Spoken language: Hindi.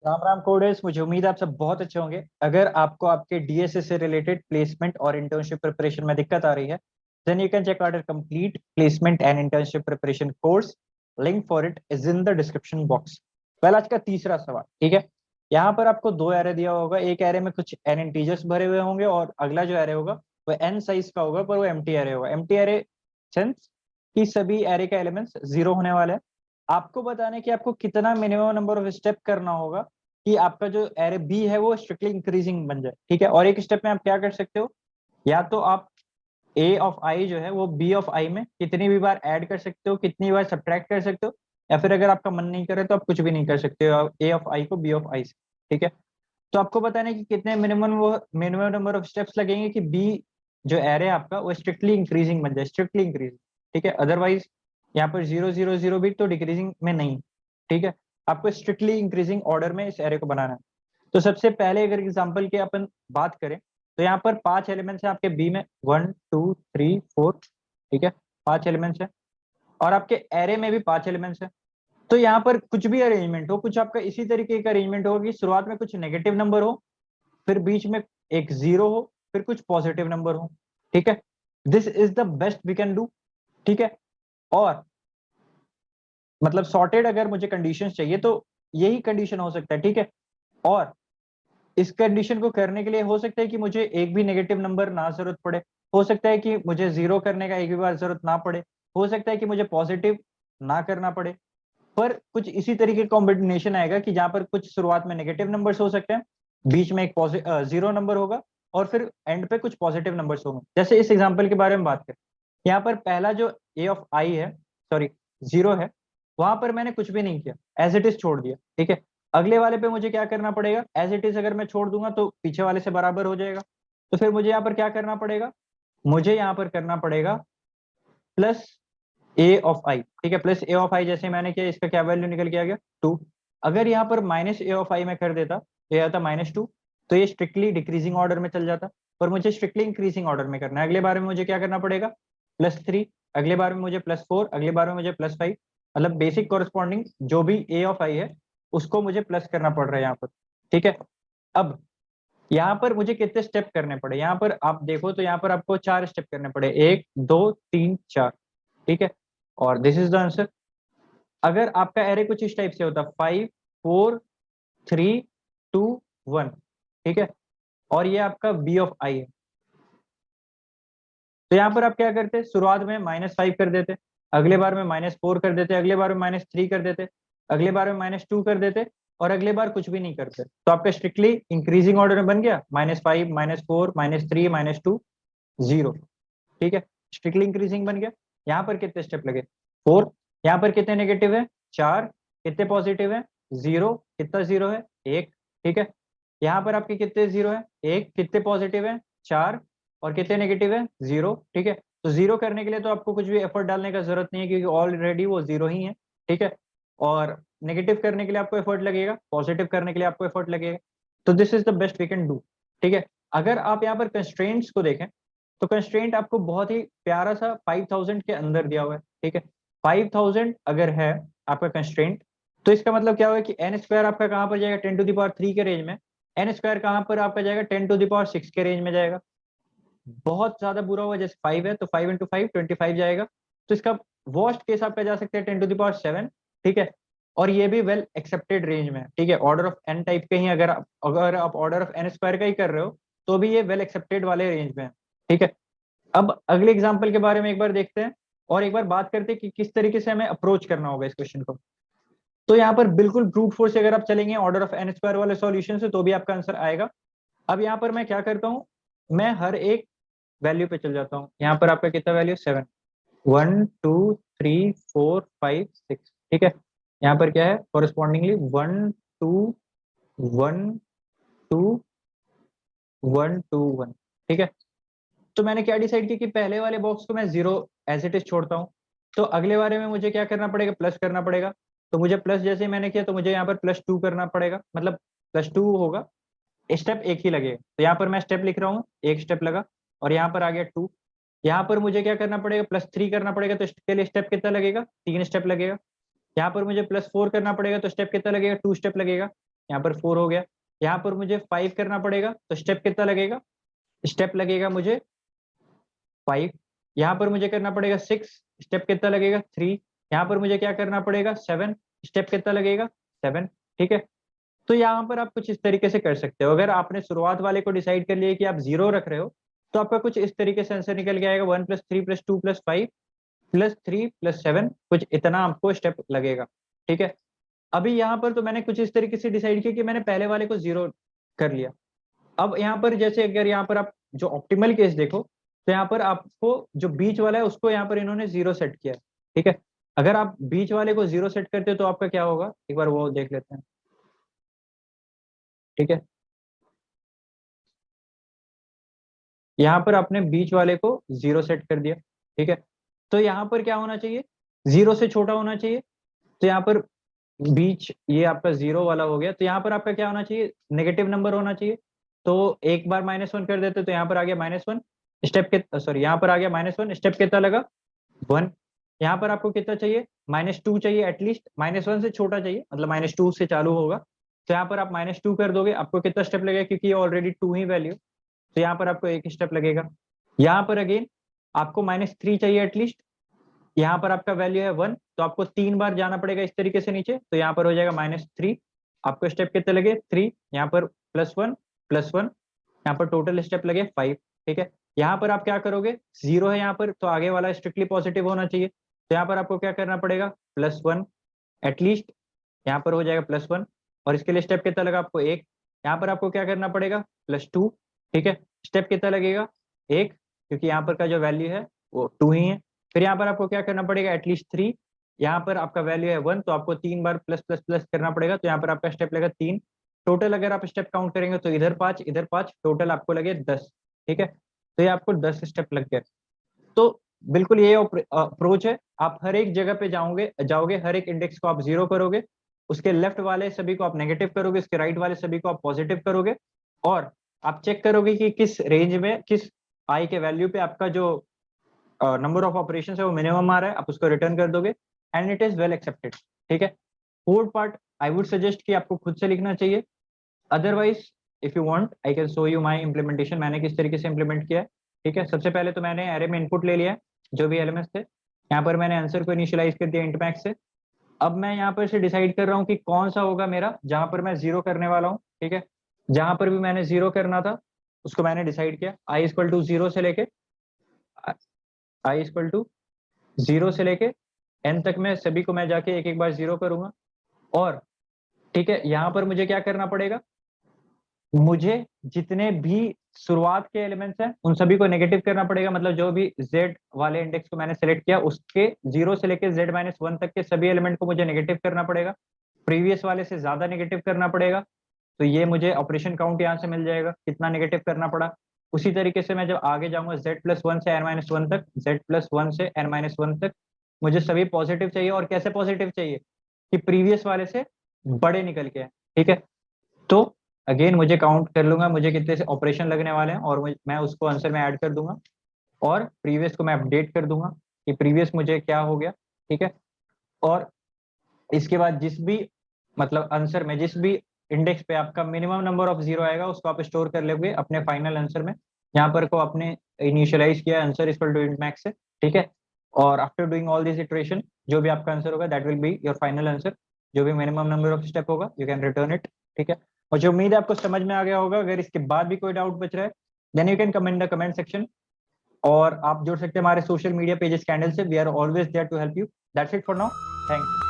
राम राम कोडेस, मुझे उम्मीद है आप सब बहुत अच्छे होंगे। अगर आपको आपके डीएसए से रिलेटेड प्लेसमेंट और इंटर्नशिप प्रिपरेशन में दिक्कत आ रही है, then you can check out complete placement and internship preparation course. Link for it is in the description box. पहला आज का तीसरा सवाल, ठीक है। यहाँ पर आपको दो एरे दिया होगा, एक एरे में कुछ एन इंटीजर्स भरे हुए होंगे और अगला जो एरे होगा वो एन साइज का होगा, पर वो एम्प्टी एरे होगा। एम्प्टी एरे सेंस कि सभी एरे का एलिमेंट्स जीरो होने वाले हैं। आपको बताना है कि आपको कितना मिनिमम नंबर ऑफ स्टेप करना होगा कि आपका जो एरे बी है वो स्ट्रिक्टली इंक्रीजिंग बन जाए, ठीक है। और एक स्टेप में आप क्या कर सकते हो, या तो आप ए ऑफ आई जो है वो बी ऑफ आई में कितनी भी बार ऐड कर सकते हो, कितनी बार सब्ट्रैक्ट कर सकते हो, या फिर अगर आपका मन नहीं करे तो आप कुछ भी नहीं कर सकते हो ए ऑफ आई को बी ऑफ आई से, ठीक है। तो आपको बताना है कि कितने मिनिमम नंबर ऑफ स्टेप्स लगेंगे कि बी जो एरे आपका वो स्ट्रिक्टली इंक्रीजिंग बन जाए, स्ट्रिक्टली इंक्रीजिंग, ठीक है। अदरवाइज यहाँ पर 0 0 0 भी तो डिक्रीजिंग में नहीं, ठीक है। आपको स्ट्रिक्टली इंक्रीजिंग ऑर्डर में इस एरे को बनाना है। तो सबसे पहले अगर एग्जांपल की अपन बात करें तो यहाँ पर 5 एलिमेंट्स हैं आपके बी में, 1 2 3 4, ठीक है। 5 एलिमेंट्स हैं और आपके एरे में भी 5 एलिमेंट्स हैं। तो यहाँ पर कुछ भी अरेंजमेंट हो, कुछ आपका इसी तरीके का अरेंजमेंट होगा कि शुरुआत में कुछ नेगेटिव नंबर हो, फिर बीच में एक जीरो हो, फिर कुछ पॉजिटिव नंबर हो, ठीक है। This is the best we can do, ठीक है। और मतलब सॉर्टेड अगर मुझे कंडीशंस चाहिए तो यही कंडीशन हो सकता है, ठीक है। और इस कंडीशन को करने के लिए हो सकता है कि मुझे एक भी नेगेटिव नंबर ना जरूरत पड़े, हो सकता है कि मुझे जीरो करने का एक भी बार जरूरत ना पड़े, हो सकता है कि मुझे पॉजिटिव ना करना पड़े। पर कुछ इसी तरीके का कॉम्बिनेशन आएगा कि जहां पर कुछ शुरुआत में नेगेटिव नंबर्स हो सकते हैं, बीच में एक जीरो नंबर होगा और फिर एंड पे कुछ पॉजिटिव नंबर्स होंगे। जैसे इस एग्जांपल के बारे में बात करें, यहाँ पर पहला जो ए ऑफ आई है, सॉरी जीरो है, वहां पर मैंने कुछ भी नहीं किया, एज इट इज छोड़ दिया, ठीक है। अगले वाले पे मुझे क्या करना पड़ेगा, एज इट इज अगर मैं छोड़ दूंगा तो पीछे वाले से बराबर हो जाएगा। तो फिर मुझे यहाँ पर क्या करना पड़ेगा, मुझे यहाँ पर करना पड़ेगा प्लस ए ऑफ आई, ठीक है। प्लस ए ऑफ आई जैसे मैंने किया, इसका क्या वैल्यू निकल के आ गया, 2। अगर यहाँ पर माइनस ए ऑफ आई में कर देता तो ये आता -2, तो ये स्ट्रिक्टली डिक्रीजिंग ऑर्डर में चल जाता। पर मुझे स्ट्रिक्टली इंक्रीजिंग ऑर्डर में करना है। अगले बार में मुझे क्या करना पड़ेगा, +3, अगले बार में मुझे +4, अगले बार में मुझे +5। मतलब बेसिक कॉरेस्पॉन्डिंग जो भी ए ऑफ आई है उसको मुझे प्लस करना पड़ रहा है यहाँ पर, ठीक है। अब यहाँ पर मुझे कितने स्टेप करने पड़े, यहाँ पर आप देखो तो यहाँ पर आपको 4 स्टेप करने पड़े, 1 2 3 4, ठीक है। और दिस इज द आंसर। अगर आपका एरे कुछ इस टाइप से होता, 5 4 3 2 1, ठीक है, और ये आपका बी ऑफ आई है, तो यहाँ पर आप क्या करते, शुरुआत में -5 कर देते, अगले बार में -4 कर देते, अगले बार में -3 कर देते, अगले बार में -2 कर देते, और अगले बार कुछ भी नहीं करते। तो आपका स्ट्रिक्टली इंक्रीजिंग ऑर्डर में बन गया, -5 -4 -3 -2 0, ठीक है। स्ट्रिक्टली इंक्रीजिंग बन गया। यहाँ पर कितने स्टेप लगे, 4। यहाँ पर कितने नेगेटिव है, 4। कितने पॉजिटिव है, 0। कितना जीरो है, 1, ठीक है। यहाँ पर आपके कितने जीरो है, 1। कितने पॉजिटिव है, 4। और कितने नेगेटिव है, 0, ठीक है। तो जीरो करने के लिए तो आपको कुछ भी एफर्ट डालने का जरूरत नहीं है क्योंकि ऑलरेडी वो जीरो ही है, ठीक है। और नेगेटिव करने के लिए आपको एफर्ट लगेगा, पॉजिटिव करने के लिए आपको एफर्ट लगेगा। तो this is the best we can do, ठीक है। अगर आप यहाँ पर कंस्ट्रेंट्स को देखें तो कंस्ट्रेंट आपको बहुत ही प्यारा सा 5000 के अंदर दिया हुआ है, ठीक है। 5000 अगर है आपका कंस्ट्रेंट, तो इसका मतलब क्या होगा कि एन स्क्वायर आपका कहाँ पर जाएगा, 10⁻³ के रेंज में। एन स्क्वायर कहाँ पर आपका जाएगा, 10⁻6 के रेंज में जाएगा। बहुत ज्यादा बुरा हुआ जैसे 5 है तो 5 × 5 25 जाएगा। तो इसका वर्स्ट केस आपका जा सकता है 10⁻7, ठीक है। और ये भी वेल एक्सेप्टेड रेंज में है, ठीक है। ऑर्डर ऑफ एन टाइप के ही अगर आप ऑर्डर ऑफ एन स्क्वायर का ही कर रहे हो तो भी ये वेल एक्सेप्टेड वाले रेंज में है, ठीक है। अब अगले एग्जाम्पल के बारे में एक बार देखते हैं और एक बार बात करते हैं कि किस तरीके से हमें अप्रोच करना होगा इस क्वेश्चन को। तो यहाँ पर बिल्कुल ब्रूट फोर्स से अगर आप चलेंगे ऑर्डर ऑफ एन स्क्वायर वाले सॉल्यूशन से तो भी आपका आंसर आएगा। अब यहाँ पर मैं क्या करता हूँ, मैं हर एक वैल्यू पे चल जाता हूँ। यहाँ पर आपका कितना वैल्यू, 7, 1 2 3 4 5 6, ठीक है। यहाँ पर क्या है, कॉरेस्पॉन्डिंगली 1 2 1 2 1 2 1, ठीक है। तो मैंने क्या डिसाइड किया कि पहले वाले बॉक्स को मैं जीरो एज इट इज छोड़ता हूँ। तो अगले बारे में मुझे क्या करना पड़ेगा, प्लस करना पड़ेगा। तो मुझे प्लस जैसे ही मैंने किया तो मुझे यहाँ पर +2 करना पड़ेगा, मतलब +2 होगा, स्टेप एक ही लगेगा। तो यहाँ पर मैं स्टेप लिख रहा हूँ, एक स्टेप लगा और यहाँ पर आ गया 2। यहाँ पर मुझे क्या करना पड़ेगा, +3 करना पड़ेगा, तो इसके लिए स्टेप कितना लगेगा, 3 स्टेप लगेगा। यहाँ पर मुझे +4 करना पड़ेगा तो स्टेप कितना लगेगा, 2 स्टेप लगेगा। यहाँ पर 4 हो गया। यहाँ पर मुझे 5 करना पड़ेगा, तो स्टेप कितना लगेगा, स्टेप लगेगा मुझे 5। यहाँ पर मुझे करना पड़ेगा 6, स्टेप कितना लगेगा 3। यहाँ पर मुझे क्या करना पड़ेगा 7, स्टेप कितना लगेगा 7। ठीक है, तो यहाँ पर आप कुछ इस तरीके से कर सकते हो। अगर आपने शुरुआत वाले को डिसाइड कर लिया कि आप 0 रख रहे हो, तो आपका कुछ इस तरीके से आंसर निकल के आएगा 1 + 3 + 2 + 5 + 3 + 7, कुछ इतना आपको स्टेप लगेगा। ठीक है, अभी यहाँ पर तो मैंने कुछ इस तरीके से डिसाइड किया कि मैंने पहले वाले को 0 कर लिया। अब यहाँ पर जैसे अगर यहाँ पर आप जो ऑप्टिमल केस देखो, तो यहाँ पर आपको जो बीच वाला है उसको यहाँ पर इन्होंने 0 सेट किया है। ठीक है, अगर आप बीच वाले को 0 सेट करते हो तो आपका क्या होगा, एक बार वो देख लेते हैं। ठीक है, यहाँ पर आपने बीच वाले को 0 सेट कर दिया। ठीक है, तो यहाँ पर क्या होना चाहिए, 0 से छोटा होना चाहिए। तो यहाँ पर बीच ये आपका 0 वाला हो गया, तो यहाँ पर आपका क्या होना चाहिए, नेगेटिव नंबर होना चाहिए। तो एक बार -1 कर देते तो यहाँ पर आ गया -1 स्टेप के, सॉरी यहाँ पर आ गया -1 स्टेप कितना लगा 1। यहाँ पर आपको कितना चाहिए, -2 चाहिए एटलीस्ट, -1 से छोटा चाहिए, मतलब -2 से चालू होगा। तो यहाँ पर आप -2 कर दोगे, आपको कितना स्टेप लगेगा, क्योंकि ये ऑलरेडी 2 ही वैल्यू, तो यहाँ पर आपको एक स्टेप लगेगा। यहाँ पर अगेन आपको -3 चाहिए एटलीस्ट, यहाँ पर आपका वैल्यू है 1, तो आपको 3 बार जाना पड़ेगा इस तरीके से नीचे, तो यहाँ पर हो जाएगा -3। आपको स्टेप कितने लगे 3, यहाँ पर +1 +1, यहाँ पर टोटल स्टेप लगे 5। ठीक है, यहाँ पर आप क्या करोगे, 0 है यहाँ पर, तो आगे वाला स्ट्रिक्टली पॉजिटिव होना चाहिए। तो यहाँ पर आपको क्या करना पड़ेगा, +1 एटलीस्ट, यहाँ पर हो जाएगा +1, और इसके लिए स्टेप कितना लगा आपको 1। यहाँ पर आपको क्या करना पड़ेगा +2। ठीक है, स्टेप कितना लगेगा 1, क्योंकि यहाँ पर का जो वैल्यू है वो 2 ही है। फिर यहाँ पर आपको क्या करना पड़ेगा एटलीस्ट 3, यहाँ पर आपका वैल्यू है 1, तो आपको 3 बार प्लस प्लस प्लस करना पड़ेगा, तो यहाँ पर आपका स्टेप लगेगा 3। टोटल अगर आप स्टेप काउंट करेंगे तो इधर 5 इधर 5, टोटल आपको लगे 10। ठीक है, तो ये आपको 10 स्टेप लग गए। तो बिल्कुल ये अप्रोच है, आप हर एक जगह पे जाओगे, हर एक इंडेक्स को आप 0 करोगे, उसके लेफ्ट वाले सभी को आप नेगेटिव करोगे, उसके राइट वाले सभी को आप पॉजिटिव करोगे, और आप चेक करोगे कि किस रेंज में, किस आई के वैल्यू पे आपका जो नंबर ऑफ ऑपरेशन है वो मिनिमम आ रहा है, आप उसको रिटर्न कर दोगे, and it is well accepted. ठीक है, fourth part I would suggest कि आपको खुद से लिखना चाहिए, otherwise if you want I can show you my implementation, मैंने किस तरीके से इंप्लीमेंट किया है। ठीक है, सबसे पहले तो मैंने एरे में इनपुट ले लिया है, जो भी एलिमेंट्स थे, यहाँ पर मैंने आंसर को इनिशियलाइज कर दिया इंट मैक्स से। अब मैं यहाँ पर से डिसाइड कर रहा हूँ कि कौन सा होगा मेरा, जहां पर मैं 0 करने वाला हूँ। ठीक है, जहां पर भी मैंने 0 करना था उसको मैंने डिसाइड किया, i इक्वल टू 0 से लेके i इक्वल टू 0 से लेके n तक में सभी को मैं जाके एक एक बार 0 करूंगा। और ठीक है, यहाँ पर मुझे क्या करना पड़ेगा, मुझे जितने भी शुरुआत के एलिमेंट्स हैं उन सभी को नेगेटिव करना पड़ेगा, मतलब जो भी z वाले इंडेक्स को मैंने सेलेक्ट किया उसके 0 से लेके z-1 तक के सभी एलिमेंट को मुझे नेगेटिव करना पड़ेगा, प्रीवियस वाले से ज्यादा नेगेटिव करना पड़ेगा। तो ये मुझे ऑपरेशन काउंट यहाँ से मिल जाएगा कितना नेगेटिव करना पड़ा। उसी तरीके से मैं जब आगे जाऊंगा z+1 से n-1 तक, z+1 से n-1 तक मुझे सभी पॉजिटिव चाहिए, और कैसे पॉजिटिव चाहिए कि प्रीवियस वाले से बड़े निकल के। ठीक है, तो अगेन मुझे काउंट कर लूंगा मुझे कितने से ऑपरेशन लगने वाले हैं, और मैं उसको आंसर में ऐड कर दूंगा, और प्रीवियस को मैं अपडेट कर दूंगा कि प्रीवियस मुझे क्या हो गया। ठीक है, और इसके बाद जिस भी, मतलब आंसर में जिस भी इंडेक्स पे आपका मिनिमम नंबर ऑफ 0 आएगा उसको आप स्टोर कर लोगे अपने फाइनल आंसर में, यहाँ पर को आपने इनिशियलाइज किया answer equal to int max से। ठीक है, और after doing all this iteration जो भी आपका आंसर होगा that will be your final answer, जो भी मिनिमम नंबर ऑफ स्टेप होगा यू कैन रिटर्न इट। ठीक है, मुझे उम्मीद है आपको समझ में आ गया होगा। अगर इसके बाद भी कोई डाउट बच रहा है then you can comment the comment section, और आप जुड़ सकते हैं हमारे सोशल मीडिया पेजेस कैंडल से, we are always there to help you. That's it for now, thank you.